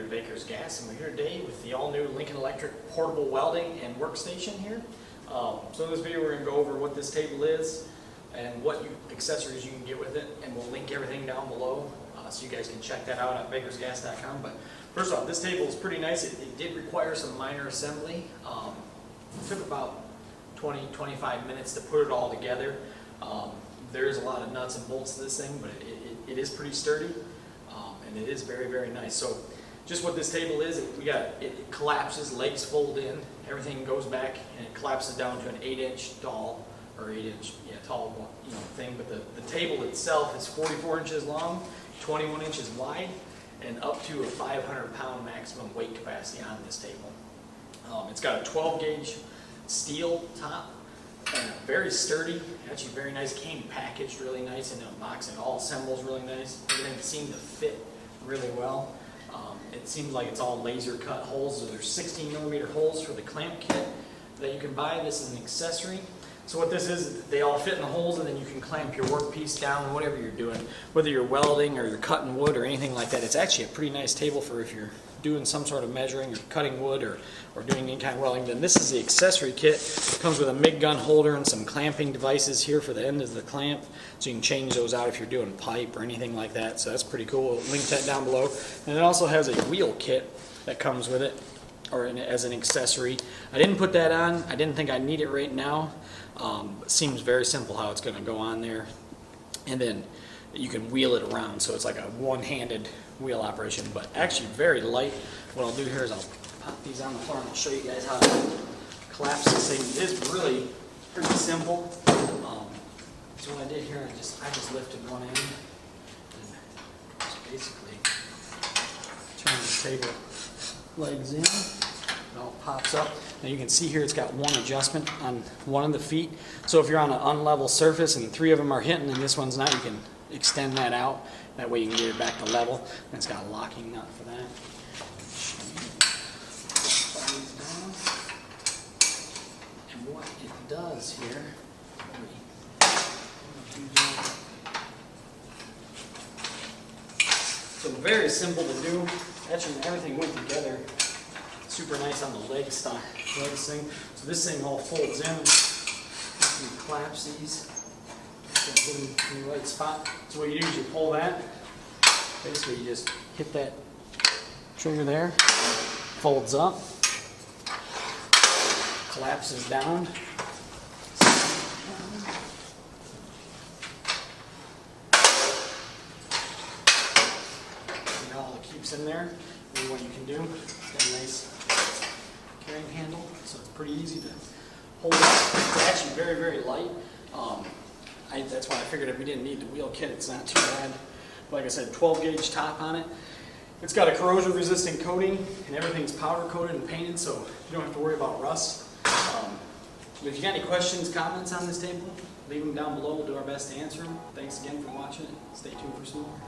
at Baker's Gas, and we're here today with the all-new Lincoln Electric portable welding and workstation here. So in this video we're going to go over what this table is and what accessories you can get with it, and we'll link everything down below so you guys can check that out at bakersgas.com. But first off, this table is pretty nice. It did require some minor assembly. It took about 20-25 minutes to put it all together. There's a lot of nuts and bolts to this thing, but it is pretty sturdy. And it is very, very nice. So just what this table is, it collapses, legs fold in, everything goes back, and it collapses down to an 8-inch tall, or 8-inch, tall, thing. But the table itself is 44 inches long, 21 inches wide, and up to a 500-pound maximum weight capacity on this table. It's got a 12-gauge steel top, and very sturdy, actually very nice, came packaged really nice in a box, and all assembles really nice. Everything seemed to fit really well. It seems like it's all laser cut holes. So there's 16mm holes for the clamp kit that you can buy. This is an accessory. So what this is, they all fit in the holes, and then you can clamp your workpiece down, whatever you're doing, whether you're welding or you're cutting wood or anything like that. It's actually a pretty nice table for if you're doing some sort of measuring or cutting wood or doing any kind of welding. Then this is the accessory kit. It comes with a MIG gun holder and some clamping devices here for the end of the clamp, so you can change those out if you're doing pipe or anything like that. So that's pretty cool. We'll link that down below. And it also has a wheel kit that comes with it, or as an accessory. I didn't put that on. I didn't think I need it right now. It seems very simple how it's going to go on there. And then you can wheel it around, so it's like a one-handed wheel operation, but actually very light. What I'll do here is I'll pop these on the floor and I'll show you guys how to collapse this thing. It is really pretty simple. So what I did here, I just lifted one end and just basically turn the table legs in. It all pops up. Now you can see here it's got one adjustment on one of the feet. So if you're on an unlevel surface and 3 of them are hitting and this one's not, you can extend that out. That way you can get it back to level. And it's got a locking nut for that. And what it does here, so very simple to do. Actually, everything went together super nice on the legs thing. So this thing all folds in. You collapse these. Put them in the right spot. So what you do is you pull that. Basically, you just hit that trigger there. Folds up. Collapses down. See how it keeps in there. And what you can do, it's got a nice carrying handle, so it's pretty easy to hold up. It's actually very, very light. That's why I figured if we didn't need the wheel kit, it's not too bad. Like I said, 12-gauge top on it. It's got a corrosion-resistant coating, and everything's powder-coated and painted, so you don't have to worry about rust. If you got any questions, comments on this table, leave them down below. We'll do our best to answer them. Thanks again for watching it. Stay tuned for some more.